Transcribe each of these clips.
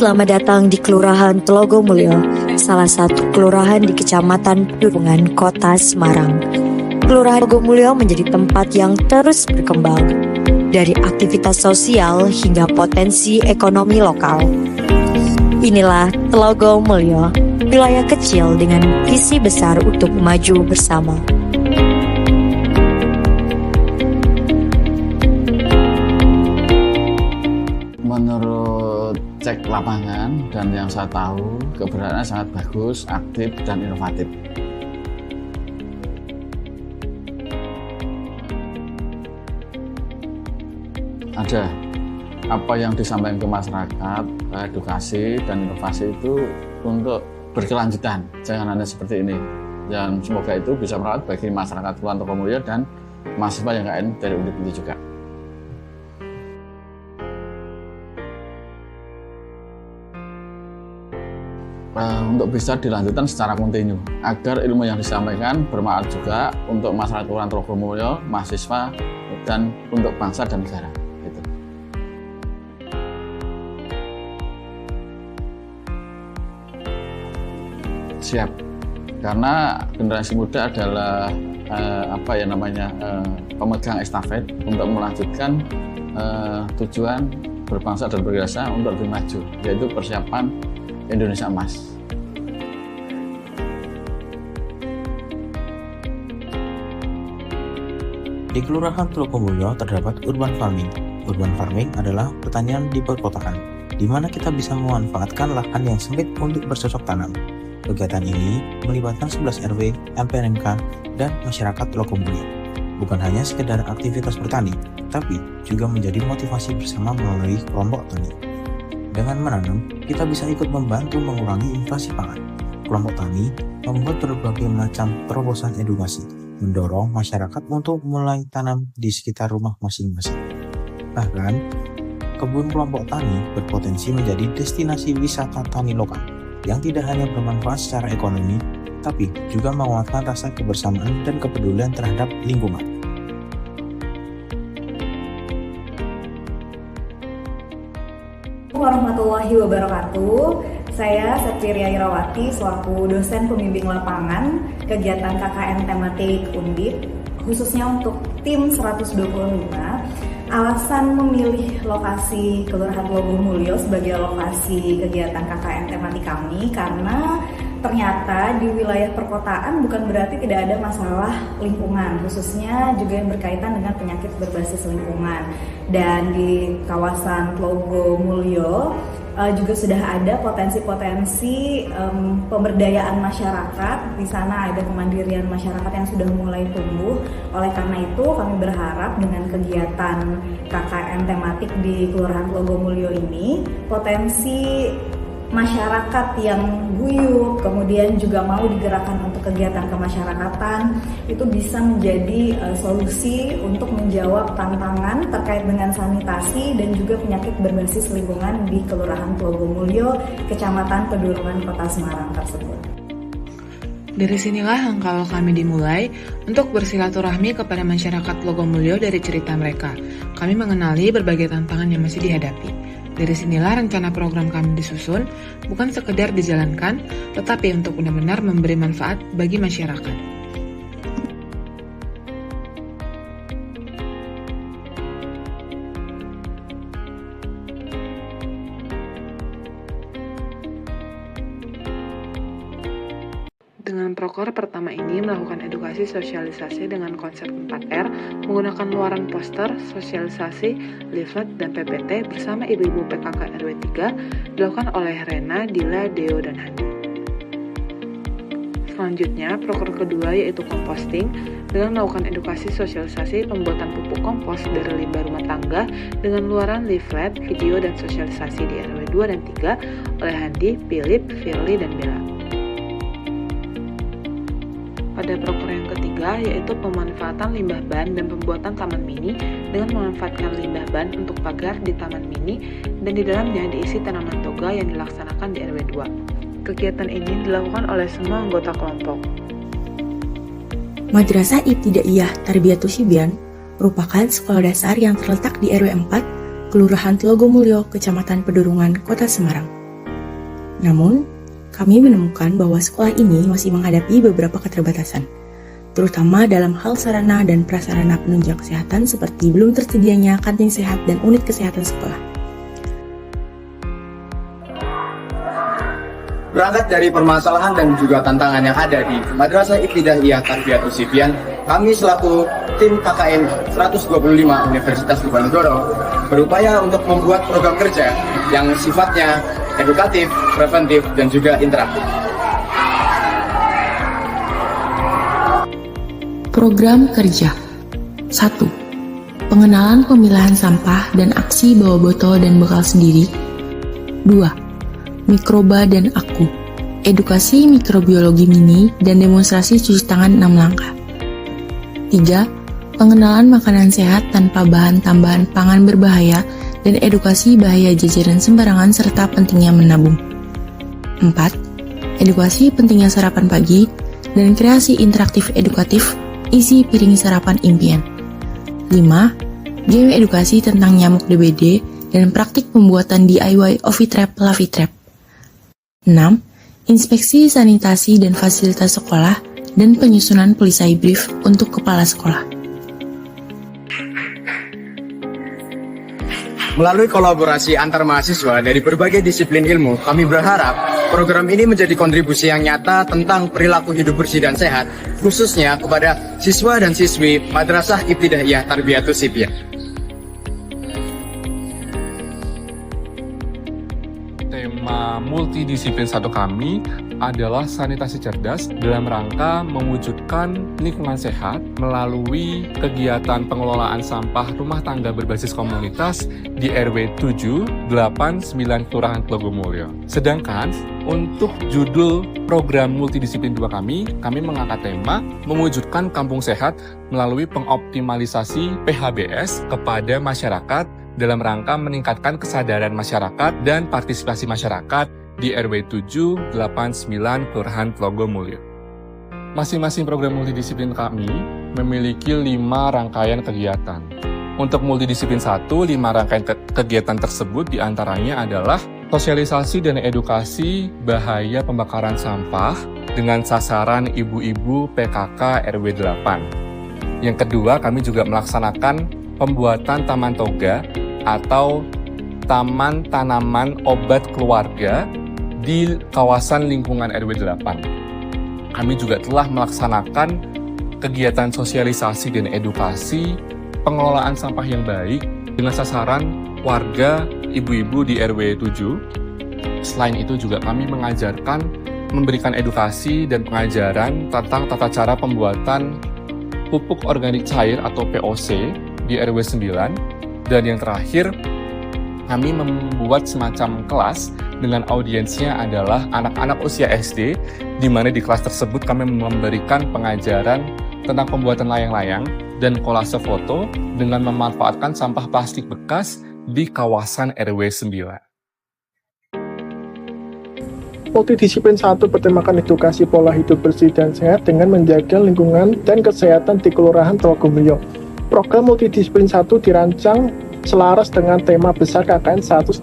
Selamat datang di Kelurahan Tlogomulyo, salah satu kelurahan di Kecamatan Pedurungan, Kota Semarang. Kelurahan Tlogomulyo menjadi tempat yang terus berkembang, dari aktivitas sosial hingga potensi ekonomi lokal. Inilah Tlogomulyo, wilayah kecil dengan visi besar untuk maju bersama. Menurut cek lapangan dan yang saya tahu, keberadaannya sangat bagus, aktif, dan inovatif. Ada apa yang disampaikan ke masyarakat, edukasi dan inovasi itu untuk berkelanjutan, jangan hanya seperti ini. Dan semoga itu bisa merawat bagi masyarakat Kelurahan Tlogomulyo dan mahasiswa yang lain dari Undip itu juga. Untuk bisa dilanjutkan secara kontinu agar ilmu yang disampaikan bermanfaat juga untuk masyarakat Kelurahan Tlogomulyo, mahasiswa, dan untuk bangsa dan negara. Gitu. Siap, karena generasi muda adalah pemegang estafet untuk melanjutkan tujuan berbangsa dan bernegara untuk lebih maju, yaitu persiapan Indonesia Emas. Di Kelurahan Tlogomulyo terdapat urban farming. Urban farming adalah pertanian di perkotaan, di mana kita bisa memanfaatkan lahan yang sempit untuk bercocok tanam. Kegiatan ini melibatkan 11 RW, MPNMK, dan masyarakat Tlogomulyo. Bukan hanya sekedar aktivitas bertani, tapi juga menjadi motivasi bersama melalui kelompok tani. Dengan menanam, kita bisa ikut membantu mengurangi inflasi pangan. Kelompok tani membuat berbagai macam terobosan edukasi, mendorong masyarakat untuk mulai tanam di sekitar rumah masing-masing. Bahkan, kebun kelompok tani berpotensi menjadi destinasi wisata tani lokal yang tidak hanya bermanfaat secara ekonomi, tapi juga menguatkan rasa kebersamaan dan kepedulian terhadap lingkungan. Warahmatullahi wabarakatuh. Saya Septiria Irawati selaku dosen pembimbing lapangan kegiatan KKN tematik Undip, khususnya untuk tim 125. Alasan memilih lokasi Kelurahan Tlogomulyo sebagai lokasi kegiatan KKN tematik kami karena ternyata di wilayah perkotaan bukan berarti tidak ada masalah lingkungan, khususnya juga yang berkaitan dengan penyakit berbasis lingkungan. Dan di kawasan Tlogomulyo juga sudah ada potensi-potensi pemberdayaan masyarakat. Di sana ada kemandirian masyarakat yang sudah mulai tumbuh. Oleh karena itu kami berharap dengan kegiatan KKN tematik di Kelurahan Tlogomulyo ini, potensi masyarakat yang guyup, kemudian juga mau digerakkan untuk kegiatan kemasyarakatan, itu bisa menjadi solusi untuk menjawab tantangan terkait dengan sanitasi dan juga penyakit berbasis lingkungan di Kelurahan Tlogomulyo, Kecamatan Pedurungan, Kota Semarang tersebut. Dari sinilah langkah awal kami dimulai untuk bersilaturahmi kepada masyarakat Tlogomulyo dari cerita mereka. Kami mengenali berbagai tantangan yang masih dihadapi. Dari sinilah rencana program kami disusun, bukan sekedar dijalankan, tetapi untuk benar-benar memberi manfaat bagi masyarakat. Dengan proker pertama ini melakukan edukasi sosialisasi dengan konsep 4R, menggunakan luaran poster, sosialisasi, leaflet, dan PPT bersama ibu-ibu PKK RW 3 dilakukan oleh Rena, Dila, Deo, dan Handi. Selanjutnya, proker kedua yaitu composting dengan melakukan edukasi sosialisasi pembuatan pupuk kompos dari limbah rumah tangga dengan luaran leaflet, video, dan sosialisasi di RW 2 dan 3 oleh Handi, Philip, Firly, dan Bella. Pada proker yang ketiga yaitu pemanfaatan limbah ban dan pembuatan taman mini dengan memanfaatkan limbah ban untuk pagar di taman mini dan di dalamnya diisi tanaman toga yang dilaksanakan di RW 2. Kegiatan ini dilakukan oleh semua anggota kelompok. Madrasah Ibtidaiyah Tarbiyatus Sibyan merupakan sekolah dasar yang terletak di RW 4, Kelurahan Tlogomulyo, Kecamatan Pedurungan, Kota Semarang. Namun, kami menemukan bahwa sekolah ini masih menghadapi beberapa keterbatasan, terutama dalam hal sarana dan prasarana penunjang kesehatan seperti belum tersedianya kantin sehat dan unit kesehatan sekolah. Berangkat dari permasalahan dan juga tantangan yang ada di Madrasah Ibtidaiyah Tarbiyatus Sibyan, kami selaku tim KKN 125 Universitas Diponegoro berupaya untuk membuat program kerja yang sifatnya edukatif, preventif, dan juga interaktif. Program kerja 1. Pengenalan pemilahan sampah dan aksi bawa botol dan bekal sendiri. 2. Mikroba dan aku, edukasi mikrobiologi mini dan demonstrasi cuci tangan 6 langkah. 3. Pengenalan makanan sehat tanpa bahan tambahan pangan berbahaya dan edukasi bahaya jajanan sembarangan serta pentingnya menabung. 4. Edukasi pentingnya sarapan pagi dan kreasi interaktif edukatif isi piring sarapan impian. 5. Game edukasi tentang nyamuk DBD dan praktik pembuatan DIY Ovitrap Lavitrap. 6. Inspeksi sanitasi dan fasilitas sekolah dan penyusunan pelisai brief untuk kepala sekolah. Melalui kolaborasi antar mahasiswa dari berbagai disiplin ilmu, kami berharap program ini menjadi kontribusi yang nyata tentang perilaku hidup bersih dan sehat, khususnya kepada siswa dan siswi Madrasah Ibtidaiyah Tarbiyatus Sibyan. Tema multidisiplin 1 kami adalah sanitasi cerdas dalam rangka mewujudkan lingkungan sehat melalui kegiatan pengelolaan sampah rumah tangga berbasis komunitas di RW 7, 8, 9 Kelurahan Tlogomulyo. Sedangkan untuk judul program multidisiplin 2 kami mengangkat tema mewujudkan kampung sehat melalui pengoptimalisasi PHBS kepada masyarakat dalam rangka meningkatkan kesadaran masyarakat dan partisipasi masyarakat di RW 7, 8, 9 Kelurahan Tlogomulyo. Masing-masing program multidisiplin kami memiliki 5 rangkaian kegiatan. Untuk multidisiplin 1, 5 rangkaian kegiatan tersebut diantaranya adalah sosialisasi dan edukasi bahaya pembakaran sampah dengan sasaran ibu-ibu PKK RW 8. Yang kedua, kami juga melaksanakan pembuatan taman toga atau taman tanaman obat keluarga di kawasan lingkungan RW 8. Kami juga telah melaksanakan kegiatan sosialisasi dan edukasi pengelolaan sampah yang baik dengan sasaran warga ibu-ibu di RW 7. Selain itu juga kami memberikan edukasi dan pengajaran tentang tata cara pembuatan pupuk organik cair atau POC di RW 9. Dan yang terakhir, kami membuat semacam kelas dengan audiensnya adalah anak-anak usia SD, di mana di kelas tersebut kami memberikan pengajaran tentang pembuatan layang-layang dan kolase foto dengan memanfaatkan sampah plastik bekas di kawasan RW 9. Multidisiplin 1 bertemakan edukasi pola hidup bersih dan sehat dengan menjaga lingkungan dan kesehatan di Kelurahan Tlogomulyo. Program multidisiplin 1 dirancang selaras dengan tema besar KKN 125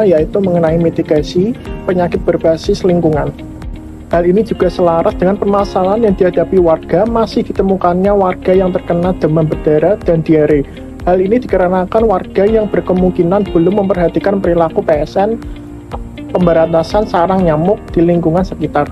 yaitu mengenai mitigasi penyakit berbasis lingkungan. Hal ini juga selaras dengan permasalahan yang dihadapi warga masih ditemukannya warga yang terkena demam berdarah dan diare. Hal ini dikarenakan warga yang berkemungkinan belum memperhatikan perilaku PSN pemberantasan sarang nyamuk di lingkungan sekitar.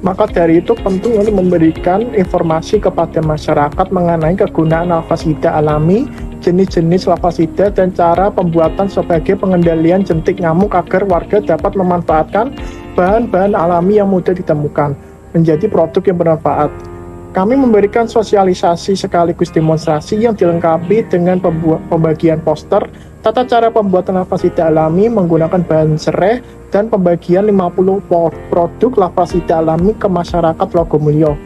Maka dari itu penting untuk memberikan informasi kepada masyarakat mengenai kegunaan alfasida alami, jenis-jenis alfasida, dan cara pembuatan sebagai pengendalian jentik nyamuk agar warga dapat memanfaatkan bahan-bahan alami yang mudah ditemukan menjadi produk yang bermanfaat. Kami memberikan sosialisasi sekaligus demonstrasi yang dilengkapi dengan pembagian poster, tata cara pembuatan alfasida alami menggunakan bahan serai, dan pembagian 50 produk larvasida alami ke masyarakat Tlogomulyo.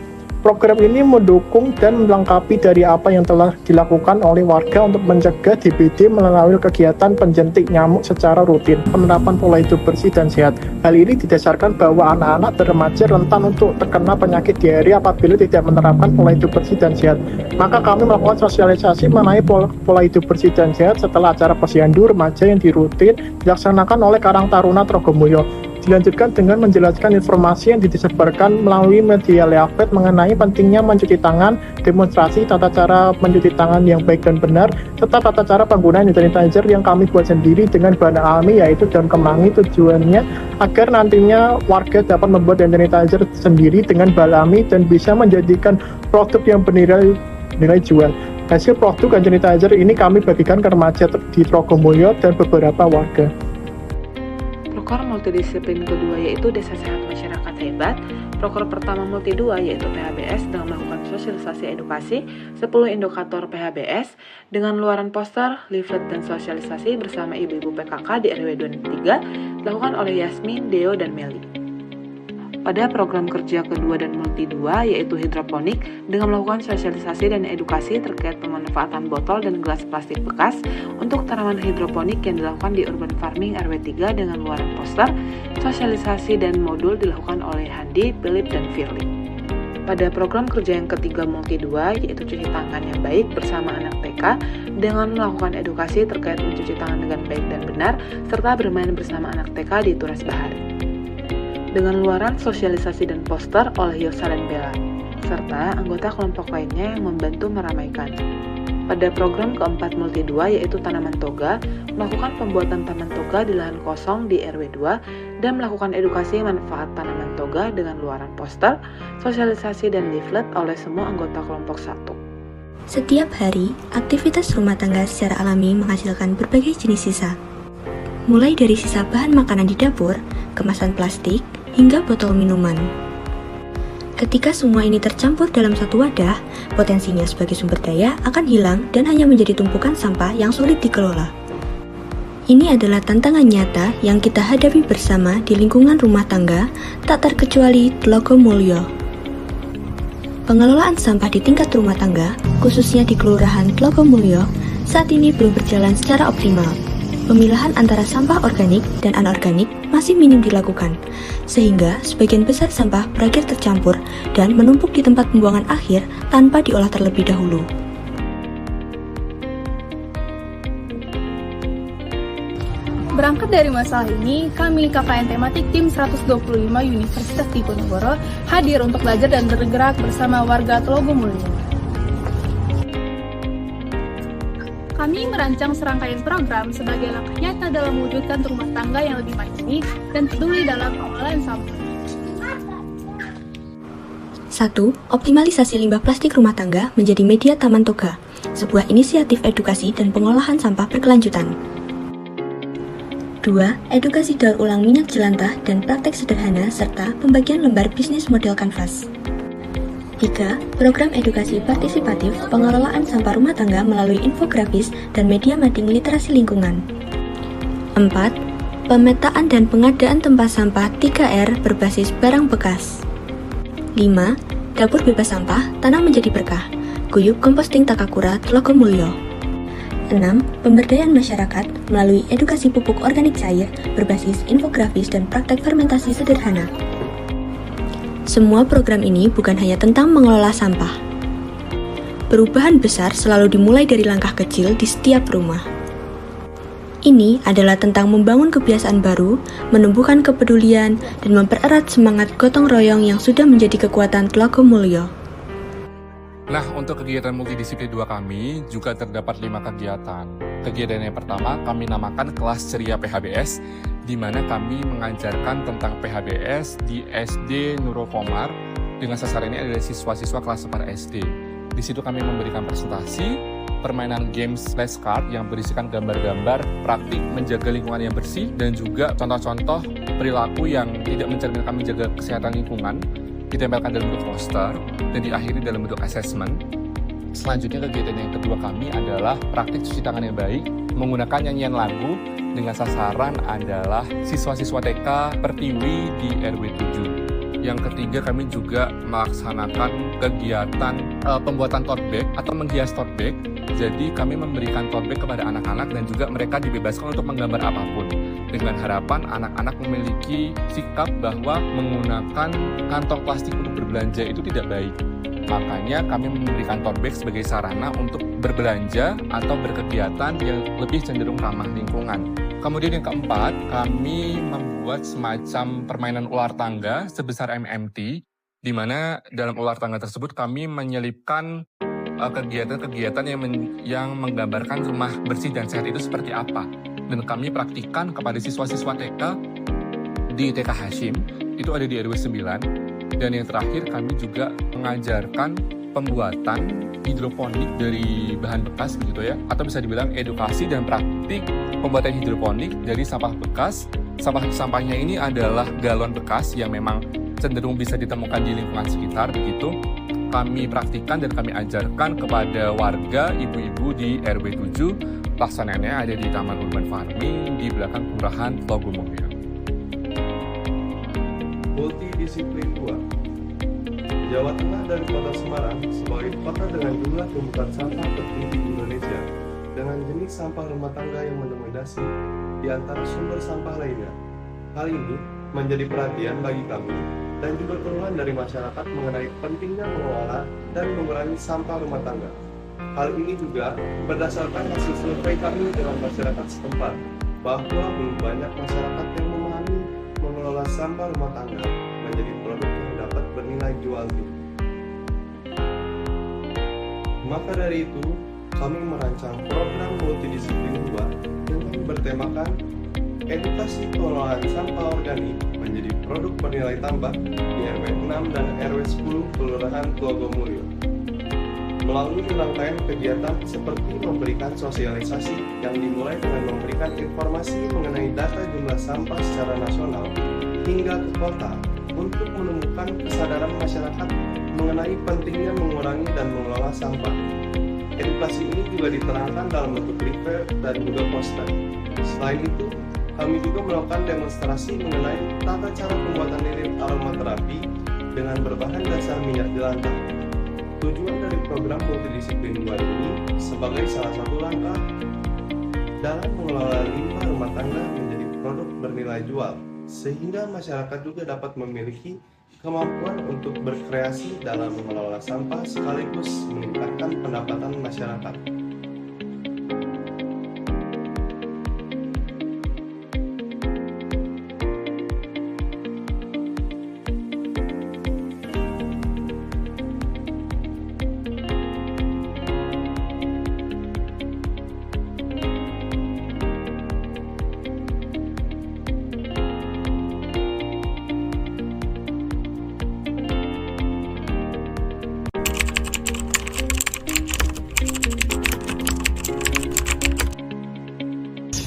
Program ini mendukung dan melengkapi dari apa yang telah dilakukan oleh warga untuk mencegah DBD melalui kegiatan penjentik nyamuk secara rutin, penerapan pola hidup bersih dan sehat. Hal ini didasarkan bahwa anak-anak dan remaja rentan untuk terkena penyakit diare apabila tidak menerapkan pola hidup bersih dan sehat. Maka kami melakukan sosialisasi mengenai pola hidup bersih dan sehat setelah acara posyandu remaja yang dirutin dilaksanakan oleh Karang Taruna Tlogomulyo. dilanjutkan dengan menjelaskan informasi yang disebarkan melalui media leaflet mengenai pentingnya mencuci tangan, demonstrasi tata cara mencuci tangan yang baik dan benar, serta tata cara penggunaan hand sanitizer yang kami buat sendiri dengan bahan alami yaitu daun kemangi. Tujuannya agar nantinya warga dapat membuat hand sanitizer sendiri dengan bahan alami dan bisa menjadikan produk yang bernilai jual. Hasil produk hand sanitizer ini kami bagikan ke remaja di Trogomulyo dan beberapa warga. Proker multidisiplin kedua yaitu Desa Sehat Masyarakat Hebat. Proker pertama multi 2 yaitu PHBS dengan melakukan sosialisasi edukasi 10 indikator PHBS dengan luaran poster, leaflet, dan sosialisasi bersama ibu-ibu PKK di RW 23 dilakukan oleh Yasmin, Deo, dan Meli. Pada program kerja kedua dan multi 2 yaitu hidroponik dengan melakukan sosialisasi dan edukasi terkait pemanfaatan botol dan gelas plastik bekas untuk tanaman hidroponik yang dilakukan di urban farming RW 3 dengan luaran poster, sosialisasi dan modul dilakukan oleh Handi, Philip, dan Firly. Pada program kerja yang ketiga multi 2 yaitu cuci tangan yang baik bersama anak TK dengan melakukan edukasi terkait mencuci tangan dengan baik dan benar serta bermain bersama anak TK di Turas Bahari. Dengan luaran sosialisasi dan poster oleh Yosa dan Bella, serta anggota kelompok lainnya yang membantu meramaikan. Pada program keempat multi 2 yaitu tanaman toga, melakukan pembuatan taman toga di lahan kosong di RW 2 dan melakukan edukasi manfaat tanaman toga dengan luaran poster, sosialisasi dan leaflet oleh semua anggota kelompok 1. Setiap hari, aktivitas rumah tangga secara alami menghasilkan berbagai jenis sisa. Mulai dari sisa bahan makanan di dapur, kemasan plastik, hingga botol minuman. Ketika semua ini tercampur dalam satu wadah, potensinya sebagai sumber daya akan hilang dan hanya menjadi tumpukan sampah yang sulit dikelola. Ini adalah tantangan nyata yang kita hadapi bersama di lingkungan rumah tangga, tak terkecuali Tlogomulyo. Pengelolaan sampah di tingkat rumah tangga, khususnya di Kelurahan Tlogomulyo, saat ini belum berjalan secara optimal. Pemilahan antara sampah organik dan anorganik masih minim dilakukan, sehingga sebagian besar sampah berakhir tercampur dan menumpuk di tempat pembuangan akhir tanpa diolah terlebih dahulu. Berangkat dari masalah ini, kami KKN Tematik Tim 125 Universitas Diponegoro hadir untuk belajar dan bergerak bersama warga Tlogomulyo. Kami merancang serangkaian program sebagai langkah nyata dalam mewujudkan rumah tangga yang lebih mandiri dan peduli dalam pengelolaan sampah. 1. Optimalisasi limbah plastik rumah tangga menjadi media taman toga, sebuah inisiatif edukasi dan pengolahan sampah berkelanjutan. 2. Edukasi daur ulang minyak jelantah dan praktek sederhana serta pembagian lembar bisnis model kanvas. 3. Program edukasi partisipatif pengelolaan sampah rumah tangga melalui infografis dan media mading literasi lingkungan. 4. Pemetaan dan pengadaan tempat sampah 3R berbasis barang bekas. 5. Dapur bebas sampah, tanam menjadi berkah. Guyub Komposting Takakura, Tlogomulyo. 6. Pemberdayaan masyarakat melalui edukasi pupuk organik cair berbasis infografis dan praktek fermentasi sederhana. Semua program ini bukan hanya tentang mengelola sampah. Perubahan besar selalu dimulai dari langkah kecil di setiap rumah. Ini adalah tentang membangun kebiasaan baru, menumbuhkan kepedulian, dan mempererat semangat gotong royong yang sudah menjadi kekuatan Tlogomulyo. Nah, untuk kegiatan multidisiplin 2 kami juga terdapat 5 kegiatan. Kegiatan yang pertama kami namakan kelas ceria PHBS, di mana kami mengajarkan tentang PHBS di SD Nurul Komar. Dengan sasaran ini adalah siswa-siswa kelas 4 SD. Di situ kami memberikan presentasi, permainan games flashcard yang berisikan gambar-gambar praktik menjaga lingkungan yang bersih dan juga contoh-contoh perilaku yang tidak mencerminkan menjaga kesehatan lingkungan ditempelkan dalam bentuk poster dan diakhiri dalam bentuk assessment. Selanjutnya kegiatan yang kedua kami adalah praktik cuci tangan yang baik menggunakan nyanyian lagu dengan sasaran adalah siswa-siswa TK Pertiwi di RW 7. Yang ketiga kami juga melaksanakan kegiatan pembuatan tote bag atau menghias tote bag. Jadi kami memberikan tote bag kepada anak-anak dan juga mereka dibebaskan untuk menggambar apapun. Dengan harapan anak-anak memiliki sikap bahwa menggunakan kantong plastik untuk berbelanja itu tidak baik. Makanya kami memberikan tote bag sebagai sarana untuk berbelanja atau berkegiatan yang lebih cenderung ramah lingkungan. Kemudian yang keempat, kami membuat semacam permainan ular tangga sebesar MMT, di mana dalam ular tangga tersebut kami menyelipkan kegiatan-kegiatan yang menggambarkan rumah bersih dan sehat itu seperti apa. Dan kami praktikkan kepada siswa-siswa TK di TK Hashim, itu ada di RW 9. Dan yang terakhir kami juga mengajarkan pembuatan hidroponik dari bahan bekas begitu ya, atau bisa dibilang edukasi dan praktik pembuatan hidroponik dari sampah bekas. Sampahnya ini adalah galon bekas yang memang cenderung bisa ditemukan di lingkungan sekitar begitu. Kami praktikkan dan kami ajarkan kepada warga ibu-ibu di RW 7. Pelaksanaannya ada di Taman Urban Farming di belakang Kelurahan Tlogomulyo. Multidisiplin 2. Jawa Tengah dan Kota Semarang sebagai kota dengan jumlah tumpukan sampah tertinggi di Indonesia dengan jenis sampah rumah tangga yang mendominasi di antara sumber sampah lainnya. Hal ini menjadi perhatian bagi kami dan juga keluhan dari masyarakat mengenai pentingnya mengelola dan mengurangi sampah rumah tangga. Hal ini juga berdasarkan hasil survei kami dengan masyarakat setempat, bahwa belum banyak masyarakat yang memahami mengelola sampah rumah tangga menjadi produk yang dapat bernilai jual tinggi. Maka dari itu, kami merancang program multidisiplin 2 dengan bertemakan edukasi pengelolaan sampah organik menjadi produk bernilai tambah di RW 6 dan RW 10 Kelurahan Tlogomulyo. Melalui rangkaian kegiatan seperti memberikan sosialisasi yang dimulai dengan memberikan informasi mengenai data jumlah sampah secara nasional hingga ke kota untuk menumbuhkan kesadaran masyarakat mengenai pentingnya mengurangi dan mengelola sampah. Edukasi ini juga diterangkan dalam bentuk leaflet dan juga poster. Selain itu, kami juga melakukan demonstrasi mengenai tata cara pembuatan lilin aromaterapi dengan berbahan dasar minyak jelantah. Tujuan dari program multidisiplin 2 ini sebagai salah satu langkah dalam mengelola limbah rumah tangga menjadi produk bernilai jual, sehingga masyarakat juga dapat memiliki kemampuan untuk berkreasi dalam mengelola sampah sekaligus meningkatkan pendapatan masyarakat.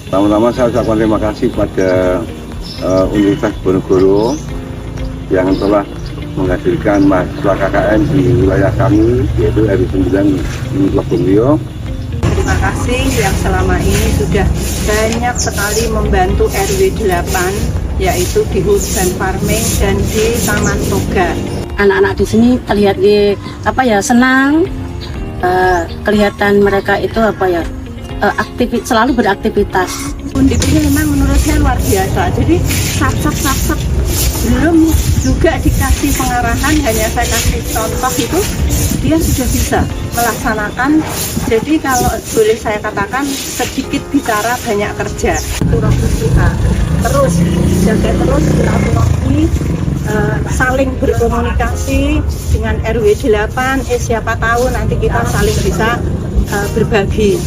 Pertama-tama saya ucapkan terima kasih kepada Universitas Diponegoro yang telah menghadirkan mahasiswa KKN di wilayah kami, yaitu RW 9 Tlogomulyo. Terima kasih yang selama ini sudah banyak sekali membantu RW 8, yaitu di Urban Farming dan di Taman Toga. Anak-anak di sini terlihat senang, kelihatan mereka itu selalu beraktivitas. Undip ini memang menurut saya luar biasa. Jadi sat-sat belum juga dikasih pengarahan, hanya saya kasih contoh itu dia sudah bisa melaksanakan. Jadi kalau boleh saya katakan sedikit bicara banyak kerja. Terus jaga terus silaturahmi, saling berkomunikasi dengan RW 8. Siapa tahu nanti kita saling bisa berbagi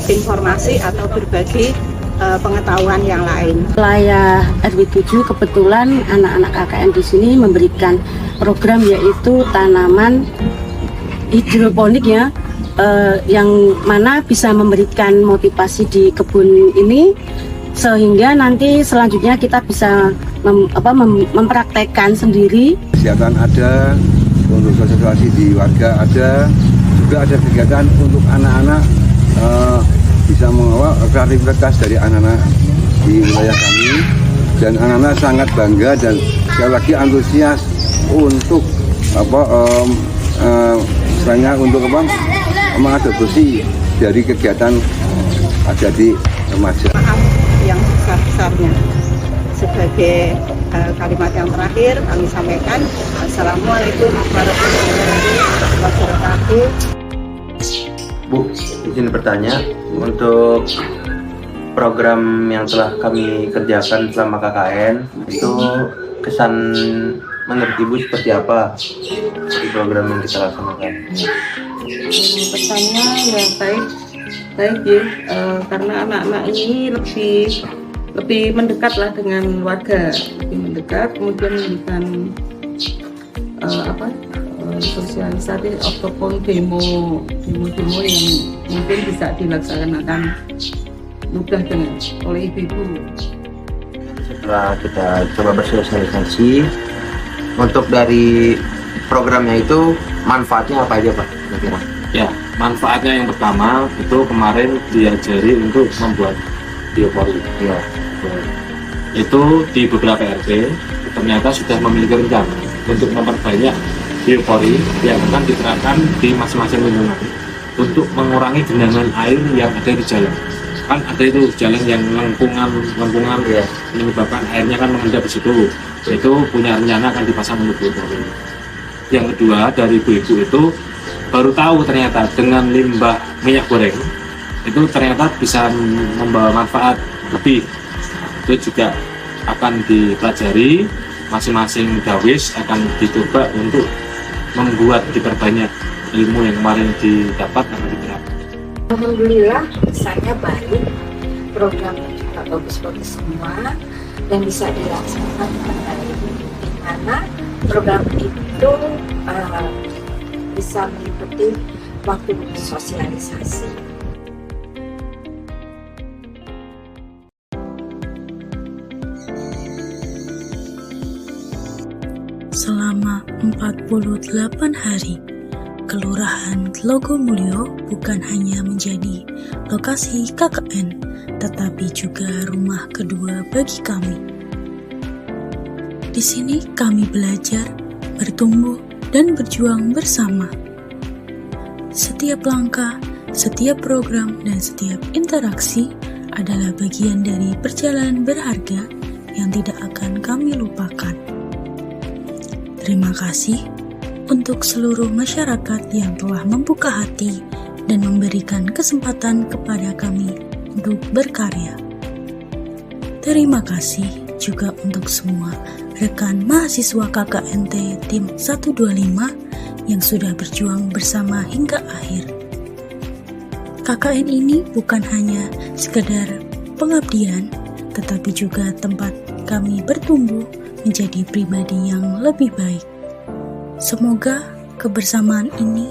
informasi atau berbagi pengetahuan yang lain. Wilayah RW 7 kebetulan anak-anak KKN di sini memberikan program yaitu tanaman hidroponik ya, yang mana bisa memberikan motivasi di kebun ini sehingga nanti selanjutnya kita bisa mempraktekkan sendiri. Kesehatan ada, untuk sosialisasi di warga ada, juga ada kegiatan untuk anak-anak bisa mengawal kreativitas dari anak-anak di wilayah kami, dan anak-anak sangat bangga dan sekali lagi antusias untuk mengadopsi dari kegiatan adik remaja. Maaf yang besar-besarnya. Sebagai kalimat yang terakhir kami sampaikan, Assalamualaikum warahmatullahi wabarakatuh. Bu, izin bertanya, untuk program yang telah kami kerjakan selama KKN itu kesan menurut Ibu seperti apa di program yang kita laksanakan? Pesannya ya baik ya, karena anak-anak ini lebih mendekat lah dengan warga, lebih mendekat, kemudian memberikan sosialisasi ataupun demo yang mungkin bisa dilaksanakan mudah oleh ibu-ibu. Setelah kita coba bersosialisasi, untuk dari programnya itu manfaatnya apa aja Pak? Kira-kira? Ya, manfaatnya yang pertama itu kemarin diajari untuk membuat biopori. Ya. Itu di beberapa RT ternyata sudah memiliki rencana untuk memperbanyak biopori yang akan diterapkan di masing-masing lingkungan untuk mengurangi genangan air yang ada di jalan. Kan ada itu jalan yang lengkungan ya, menyebabkan airnya kan mengendap di situ. Itu punya rencana akan dipasang untuk biopori. Yang kedua, dari ibu-ibu itu baru tahu ternyata dengan limbah minyak goreng itu ternyata bisa membawa manfaat lebih. Itu juga akan dipelajari, masing-masing dawis akan dicoba untuk membuat diperbanyak ilmu yang kemarin didapat akan diterapkan. Alhamdulillah saya baik, programnya juga bagus-bagus semua dan bisa dilaksanakan dengan baik, di mana program itu bisa mengikuti waktu sosialisasi. Selama 48 hari, Kelurahan Tlogomulyo bukan hanya menjadi lokasi KKN, tetapi juga rumah kedua bagi kami. Di sini kami belajar, bertumbuh, dan berjuang bersama. Setiap langkah, setiap program, dan setiap interaksi adalah bagian dari perjalanan berharga yang tidak akan kami lupakan. Terima kasih untuk seluruh masyarakat yang telah membuka hati dan memberikan kesempatan kepada kami untuk berkarya. Terima kasih juga untuk semua rekan mahasiswa KKNT Tim 125 yang sudah berjuang bersama hingga akhir. KKN ini bukan hanya sekedar pengabdian, tetapi juga tempat kami bertumbuh menjadi pribadi yang lebih baik. Semoga kebersamaan ini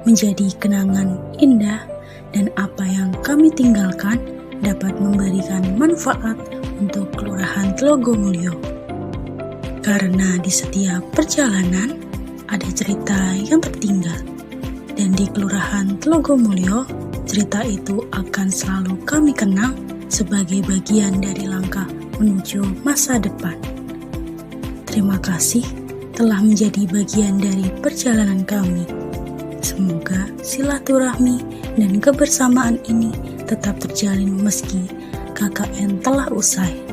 menjadi kenangan indah dan apa yang kami tinggalkan dapat memberikan manfaat untuk Kelurahan Tlogomulyo. Karena di setiap perjalanan ada cerita yang tertinggal, dan di Kelurahan Tlogomulyo cerita itu akan selalu kami kenang sebagai bagian dari langkah menuju masa depan. Terima kasih telah menjadi bagian dari perjalanan kami. Semoga silaturahmi dan kebersamaan ini tetap terjalin meski KKN telah usai.